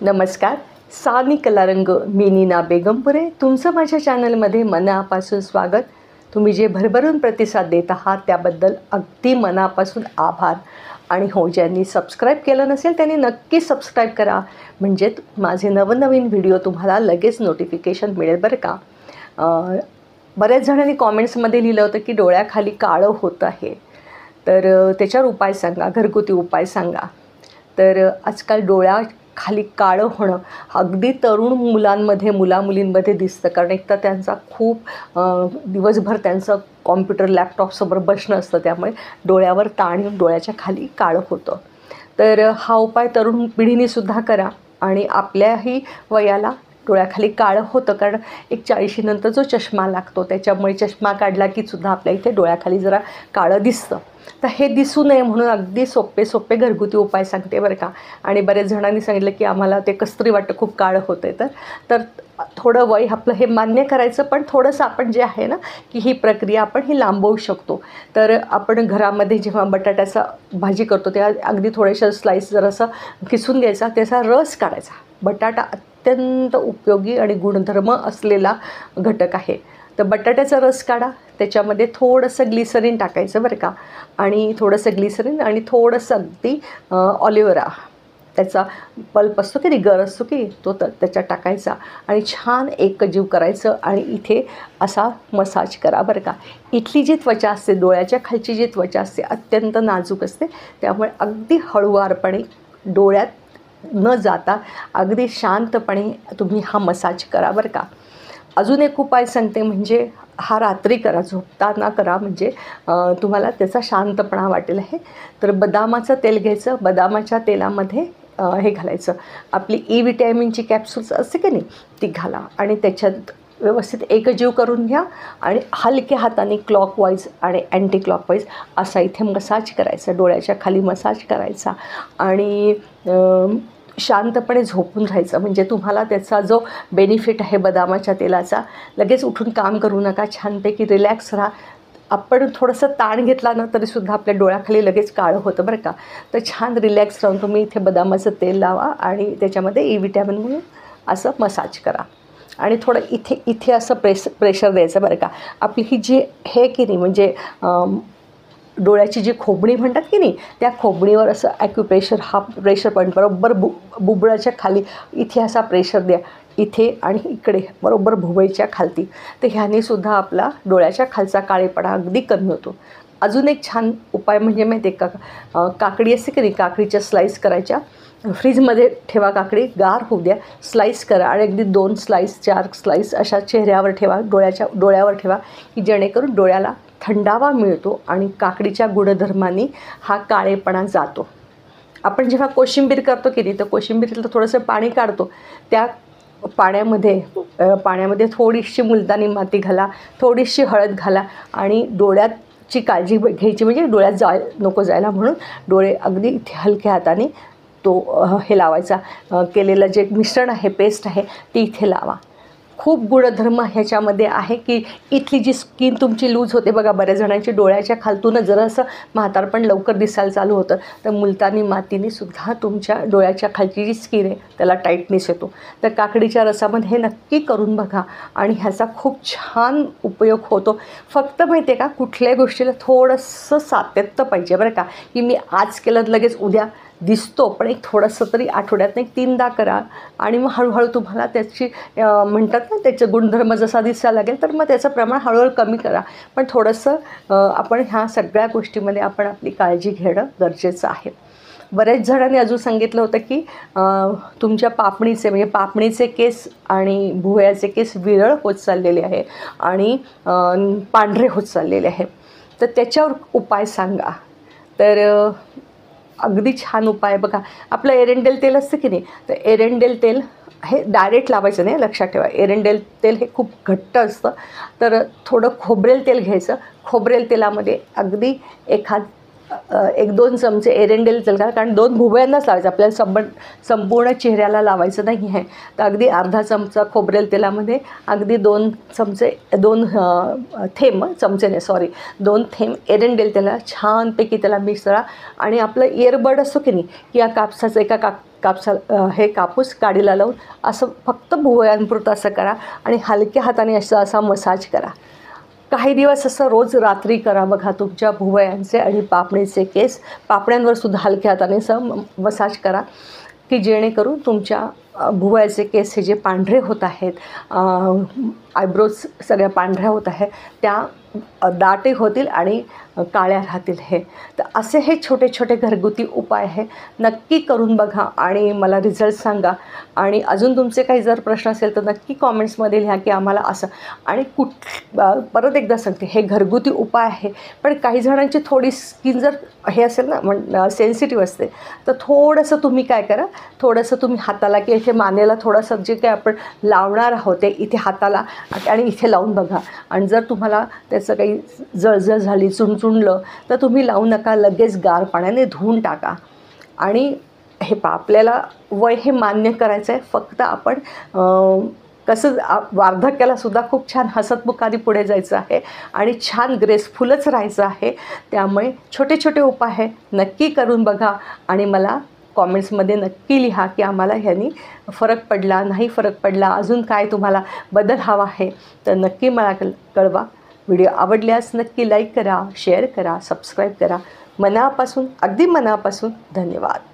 नमस्कार. सानी कलारंग मी नीना बेगमपुरे तुमचं माझ्या चॅनलमध्ये मनापासून स्वागत. तुम्ही जे भरभरून प्रतिसाद देत आहात त्याबद्दल अगदी मनापासून आभार. आणि हो, ज्यांनी सबस्क्राईब केलं नसेल त्यांनी नक्की सबस्क्राईब करा, म्हणजे माझे नवनवीन व्हिडिओ तुम्हाला लगेच नोटिफिकेशन मिळेल बरं का. बऱ्याच जणांनी कॉमेंट्समध्ये लिहिलं होतं की डोळ्याखाली काळं होत आहे, तर त्याच्यावर उपाय सांगा, घरगुती उपाय सांगा. तर आजकाल डोळ्याखाली काळं होणं अगदी तरुण मुलांमध्ये मुलींमध्ये दिसतं, कारण एक तर त्यांचा खूप दिवसभर त्यांचं कॉम्प्युटर लॅपटॉपसमोर बसणं असतं, त्यामुळे डोळ्यावर ताण येऊन डोळ्याच्या खाली काळं होतं. तर हा उपाय तरुण पिढीनेसुद्धा करा. आणि आपल्याही वयाला डोळ्याखाली काळं होतं, कारण एक 40 नंतर जो चष्मा लागतो त्याच्यामुळे चष्मा काढला की सुद्धा आपल्या इथे डोळ्याखाली जरा काळं दिसतं. तर हे दिसू नये म्हणून अगदी सोपे घरगुती उपाय सांगते बरं का. आणि बऱ्याच जणांनी सांगितलं की आम्हाला ते कसं तरी वाटतं, खूप काळं होतं आहे. तर थोडं वय आपलं हे मान्य करायचं, पण थोडंसं आपण जे आहे ना की ही प्रक्रिया आपण ही लांबवू शकतो. तर आपण घरामध्ये जेव्हा बटाट्याचा भाजी करतो तेव्हा अगदी थोड्याशा स्लाईस जरासं किसून घ्यायचा, त्याचा रस काढायचा. बटाटा अत्यंत उपयोगी आणि गुणधर्म असलेला घटक आहे. तर बटाट्याचा रस काढा, त्याच्यामध्ये थोडंसं ग्लिसरीन टाकायचं बरं का. आणि थोडंसं ग्लिसरीन आणि थोडंसं अगदी ऑलिव्हरा, त्याचा पल्प असतो की गर असतो की तो त्याच्यात टाकायचा आणि छान एकजीव करायचं आणि इथे असा मसाज करा बरं का. इथली जी त्वचा असते, डोळ्याच्या खालची जी त्वचा असते अत्यंत नाजूक असते, त्यामुळे अगदी हळुवारपणे डोळ्यात न जाता अगदी शांतपणे तुम्ही हा मसाज करा बरं का. अजून एक उपाय सांगते, म्हणजे हा रात्री करा, झोपताना करा, म्हणजे तुम्हाला त्याचा शांतपणा वाटेल आहे. तर बदामाचं तेल घ्यायचं, बदामाच्या तेलामध्ये हे घालायचं, आपली ई विटॅमिनची कॅप्सूल्स असते की नाही ती घाला आणि त्याच्यात व्यवस्थित एकजीव करून घ्या आणि हलक्या हाताने क्लॉकवाईज आणि अँटी क्लॉकवाईज असा इथे मसाज करायचा, डोळ्याच्या खाली मसाज करायचा आणि शांतपणे झोपून राहायचं. म्हणजे तुम्हाला त्याचा जो बेनिफिट आहे बदामाच्या तेलाचा, लगेच उठून काम करू नका, छानपैकी रिलॅक्स राहा. आपण थोडंसं ताण घेतला ना तरीसुद्धा आपल्या डोळ्याखाली लगेच काळं होतं बरं का. तर छान रिलॅक्स राहून तुम्ही इथे बदामाचं तेल लावा आणि त्याच्यामध्ये ई विटॅमिन म्हणून असं मसाज करा. आणि थोडं इथे असं प्रेशर द्यायचं बरं का. आपली ही जी हे की नाही, म्हणजे डोळ्याची जी खोबणी म्हणतात की नाही, त्या खोबणीवर असं ॲक्युप्रेशर, हा प्रेशर पॉईंट बरोबर बुबुळाच्या खाली इथे असा प्रेशर द्या, इथे आणि इकडे बरोबर भुवईच्या खालती. तर ह्यानेसुद्धा आपला डोळ्याच्या खालचा काळेपणा अगदी कमी होतो. अजून एक छान उपाय म्हणजे माहिती आहे का, काकडी असते की नाही, काकडीच्या स्लाईस करायच्या, फ्रीजमध्ये ठेवा, काकडी गार होऊ द्या, स्लाईस करा आणि अगदी 2 स्लाईस 4 स्लाईस अशा चेहऱ्यावर ठेवा, डोळ्यावर ठेवा, की जेणेकरून डोळ्याला थंडावा मिळतो आणि काकडीच्या गुणधर्मांनी हा काळेपणा जातो. आपण जेव्हा कोशिंबीर करतो की नाही, तर कोशिंबीरीतलं थोडंसं पाणी काढतो, त्या पाण्यामध्ये थोडीशी मुलतानी माती घाला, थोडीशी हळद घाला आणि डोळ्याची काळजी घ्यायची, म्हणजे डोळ्यात नको जायला म्हणून डोळे अगदी इथे हलक्या हाताने तो हे लावायचा, केलेलं जे मिश्रण आहे, पेस्ट आहे ती इथे लावा. खूप गुणधर्म ह्याच्यामध्ये आहे की इथली जी स्किन तुमची लूज होते बघा, बऱ्याच जणांची डोळ्याच्या खालतूनच जरासं म्हातारपण लवकर दिसायला चालू होतं, तर मुलतानी मातीने सुद्धा तुमच्या डोळ्याच्या खालची जी स्किन आहे त्याला टाईटनेस येतो. तर काकडीच्या रसामध्ये हे नक्की करून बघा आणि ह्याचा खूप छान उपयोग होतो. फक्त माहिती आहे का, कुठल्याही गोष्टीला थोडंसं सातत्य पाहिजे बरं का, की मी आज केलं लगेच उद्या दिसतो, पण एक थोडंसं तरी आठवड्यातनं एक 3दा करा आणि मग हळूहळू तुम्हाला त्याची म्हणतात ना, त्याचे गुणधर्म जसा दिसायला लागेल तर मग त्याचं प्रमाण हळूहळू कमी करा. पण थोडंसं आपण ह्या सगळ्या गोष्टीमध्ये आपण आपली काळजी घेणं गरजेचं आहे. बऱ्याच जणांनी अजून सांगितलं होतं की तुमच्या पापणीचे, म्हणजे पापणीचे केस आणि भुवयाचे केस विरळ होत चाललेले आहे आणि पांढरे होत चाललेले आहे, तर त्याच्यावर उपाय सांगा. तर अगदी छान उपाय बघा, आपलं एरंडेल तेल असतं की नाही, तर एरंडेल तेल हे डायरेक्ट लावायचं नाही, लक्षात ठेवा. एरंडेल तेल हे खूप घट्ट असतं, तर थोडं खोबरेल तेल घ्यायचं. खोबरेल तेलामध्ये अगदी 1-2 चमचे एरंडेल तेल घाला, कारण 2 भुवयांनाच लावायचं, आपल्याला संपूर्ण चेहऱ्याला लावायचं नाही आहे. तर अगदी अर्धा चमचा खोबरेल तेलामध्ये अगदी 2 थेंब एरंडेल तेला छानपैकी त्याला मिक्स करा आणि आपलं इयरबड असतो की नाही, या कापसाचं हे कापूस काडीला लावून असं फक्त भुवयांपुरतं असं करा आणि हलक्या हाताने असा मसाज करा. काही दिवस असं रोज रात्री करा. बघा तुमच्या भुवयांचे आणि पापणीचे केस, पापण्यांवर सुद्धा हलक्या हाताने असं मसाज करा की जेणेकरून तुमच्या भुवयाचे केस हे जे पांढरे होत आहेत, आयब्रोज सगळ्या पांढऱ्या होत आहेत, त्या दाटे होतील आणि काळ्या राहतील. हे तर असे हे छोटे छोटे घरगुती उपाय आहे, नक्की करून बघा आणि मला रिझल्ट सांगा. आणि अजून तुमचे काही जर प्रश्न असेल तर नक्की कॉमेंट्समध्ये लिहा की आम्हाला असं. आणि परत एकदा सांगते, हे घरगुती उपाय आहे, पण काही जणांची थोडी स्किन जर हे असेल ना, सेन्सिटिव्ह असते, तर थोडंसं तुम्ही काय करा, थोडंसं तुम्ही हाताला की इथे मानेला थोडंसं जे काही आपण लावणार आहोत ते इथे हाताला आणि इथे लावून बघा. आणि जर तुम्हाला त्याचं काही जळजळ झाली, चुणचुणलं, तर तुम्ही लावू नका, लगेच गार पाण्याने धुवून टाका. आणि हे आपल्याला वय हे मान्य करायचं आहे. फक्त आपण कसं वार्धक्यालासुद्धा खूप छान हसतमुखाने पुढे जायचं आहे आणि छान ग्रेसफुलच राहायचं आहे. त्यामुळे छोटे छोटे उपाय आहे, नक्की करून बघा आणि मला कॉमेंट्समध्ये नक्की लिहा की आम्हाला ह्यानी फरक पडला, नाही फरक पडला, अजून काय तुम्हाला बदल हवा आहे तर नक्की मला कळवा. व्हिडिओ आवडल्यास नक्की लाईक करा, शेअर करा, सबस्क्राईब करा. मनापासून, अगदी मनापासून धन्यवाद.